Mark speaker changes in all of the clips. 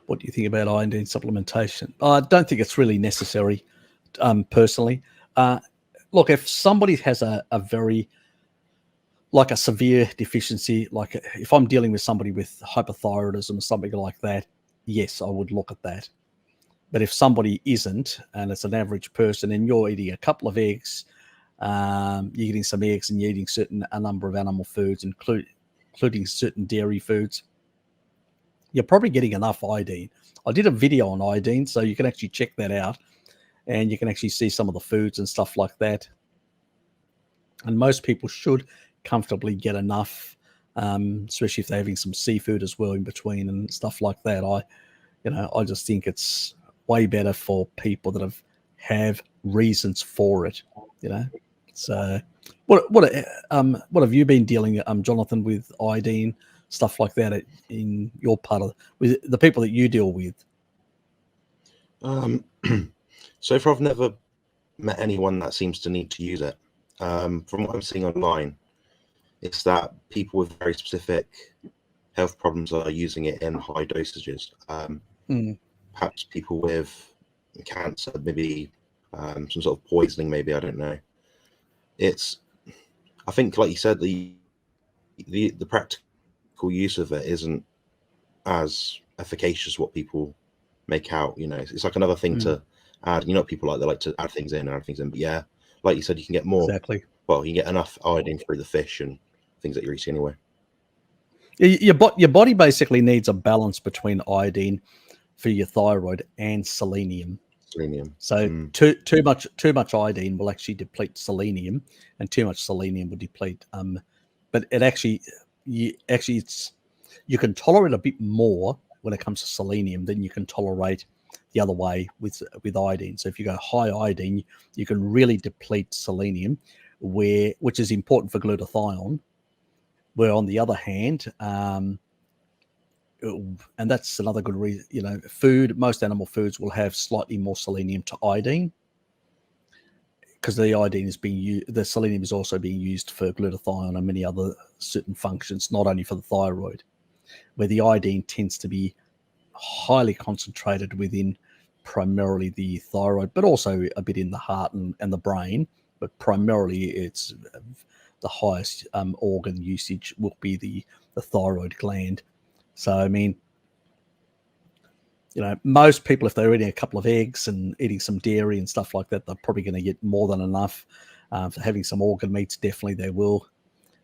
Speaker 1: what do you think about iodine supplementation? I don't think it's really necessary, personally. Look, if somebody has a very, like a severe deficiency, like if I'm dealing with somebody with hypothyroidism or something like that, yes, I would look at that. But if somebody isn't, and it's an average person, and you're eating a couple of eggs, you're eating some eggs, and you're eating a number of animal foods, including certain dairy foods, you're probably getting enough iodine. I did a video on iodine, so you can actually check that out, and you can actually see some of the foods and stuff like that. And most people should comfortably get enough, especially if they're having some seafood as well in between and stuff like that. I just think it's way better for people that have reasons for it. So what have you been dealing, Jonathan, with iodine, stuff like that in your part of with the people that you deal with?
Speaker 2: So far, I've never met anyone that seems to need to use it. From what I'm seeing online, it's that people with very specific health problems are using it in high dosages. Perhaps people with cancer, maybe some sort of poisoning, maybe, I don't know. I think, like you said, the practical use of it isn't as efficacious as what people make out. It's like another thing to add. People like to add things in. But yeah, like you said, you can get more.
Speaker 1: Exactly.
Speaker 2: Well, you can get enough iodine through the fish and things that you're eating anyway.
Speaker 1: Your body basically needs a balance between iodine for your thyroid and selenium. So too much iodine will actually deplete selenium, and too much selenium will deplete. But you can tolerate a bit more when it comes to selenium than you can tolerate the other way with iodine. So if you go high iodine, you can really deplete selenium, which is important for glutathione. Where on the other hand, and that's another good reason, most animal foods will have slightly more selenium to iodine, because the selenium is also being used for glutathione and many other certain functions, not only for the thyroid, where the iodine tends to be highly concentrated within primarily the thyroid, but also a bit in the heart and the brain. But primarily it's the highest organ usage will be the thyroid gland. So, I mean, most people, if they're eating a couple of eggs and eating some dairy and stuff like that, they're probably going to get more than enough. For having some organ meats, definitely they will.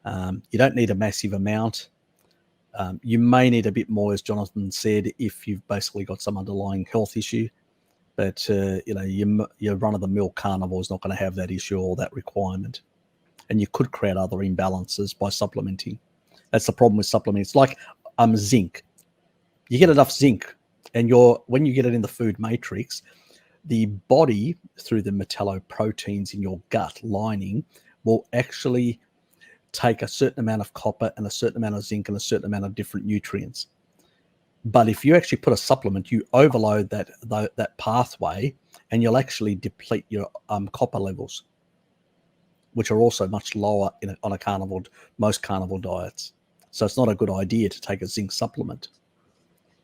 Speaker 1: You don't need a massive amount. You may need a bit more, as Jonathan said, if you've basically got some underlying health issue. But, your run-of-the-mill carnivore is not going to have that issue or that requirement. And you could create other imbalances by supplementing. That's the problem with supplements. Like zinc. You get enough zinc, and when you get it in the food matrix, the body, through the metalloproteins in your gut lining, will actually take a certain amount of copper and a certain amount of zinc and a certain amount of different nutrients. But if you actually put a supplement, you overload that pathway, and you'll actually deplete your copper levels, which are also much lower on most carnivore diets. So it's not a good idea to take a zinc supplement,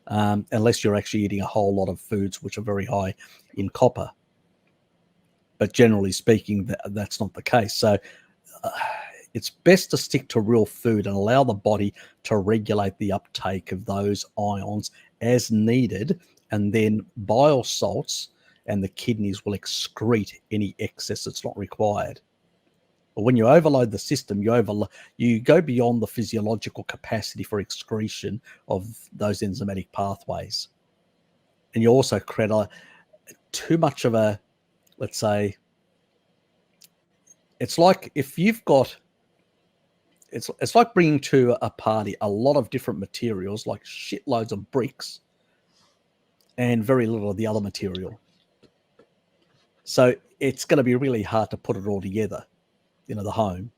Speaker 1: unless you're actually eating a whole lot of foods which are very high in copper. But generally speaking, that's not the case. So it's best to stick to real food and allow the body to regulate the uptake of those ions as needed, and then bile salts and the kidneys will excrete any excess that's not required. But when you overload the system, you go beyond the physiological capacity for excretion of those enzymatic pathways. And you also create too much of a, let's say, it's like if you've got, it's like bringing to a party a lot of different materials, like shitloads of bricks, and very little of the other material. So it's going to be really hard to put it all together, the home.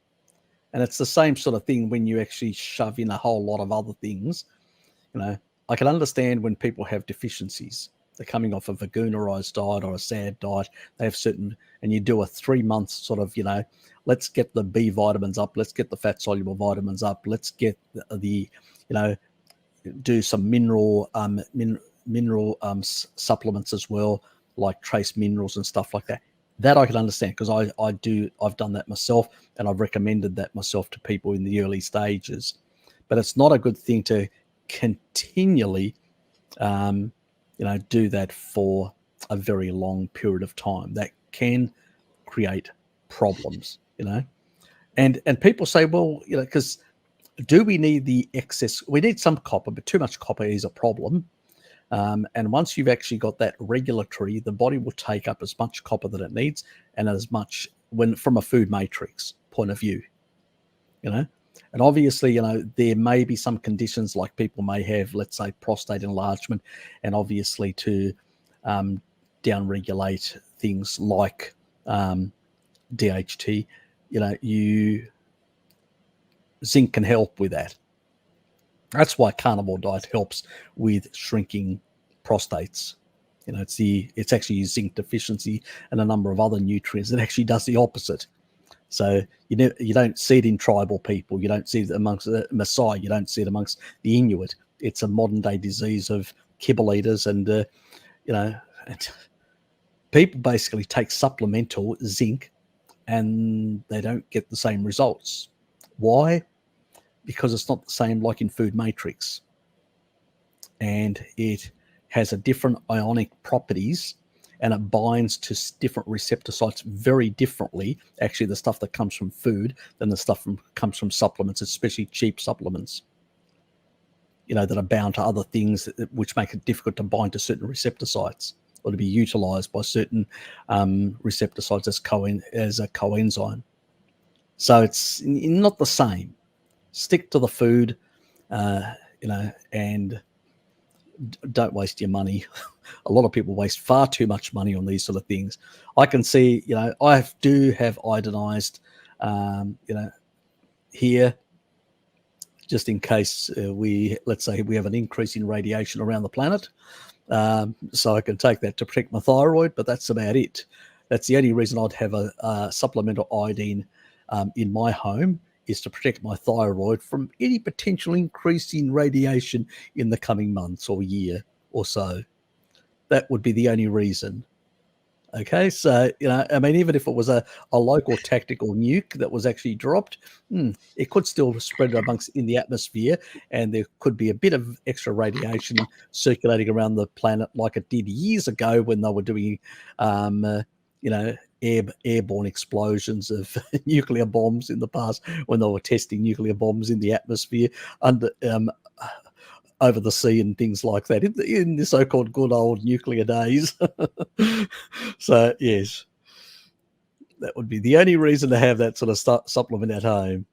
Speaker 1: And it's the same sort of thing when you actually shove in a whole lot of other things. I can understand when people have deficiencies. They're coming off a veganurized diet or a SAD diet. They have and you do a 3-month sort of, let's get the B vitamins up. Let's get the fat soluble vitamins up. Let's get do some mineral mineral supplements as well, like trace minerals and stuff like that. That I can understand, because I've done that myself, and I've recommended that myself to people in the early stages. But it's not a good thing to continually, do that for a very long period of time. That can create problems, And people say, well, because do we need the excess? We need some copper, but too much copper is a problem. And once you've actually got that regulatory, the body will take up as much copper that it needs, and as much from a food matrix point of view, And obviously, there may be some conditions, like people may have, let's say, prostate enlargement, and obviously to down-regulate things like DHT, zinc can help with that. That's why carnivore diet helps with shrinking prostates. It's actually zinc deficiency and a number of other nutrients that actually does the opposite. So you don't see it in tribal people. You don't see it amongst the Maasai. You don't see it amongst the Inuit. It's a modern day disease of kibble eaters, and people basically take supplemental zinc, and they don't get the same results. Why? Because it's not the same like in food matrix, and it has a different ionic properties, and it binds to different receptor sites very differently. Actually, the stuff that comes from food than the stuff comes from supplements, especially cheap supplements, that are bound to other things which make it difficult to bind to certain receptor sites or to be utilized by certain receptor sites as a coenzyme. So it's not the same. Stick to the food, and don't waste your money. A lot of people waste far too much money on these sort of things. I can see, I do have iodinized, here, just in case let's say we have an increase in radiation around the planet. So I can take that to protect my thyroid, but that's about it. That's the only reason I'd have a supplemental iodine in my home, is to protect my thyroid from any potential increase in radiation in the coming months or year or so. That would be the only reason. Okay, so, even if it was a local tactical nuke that was actually dropped, it could still spread amongst in the atmosphere, and there could be a bit of extra radiation circulating around the planet, like it did years ago when they were doing, airborne explosions of nuclear bombs in the past, when they were testing nuclear bombs in the atmosphere under over the sea and things like that, in the so-called good old nuclear days. So yes, that would be the only reason to have that sort of supplement at home.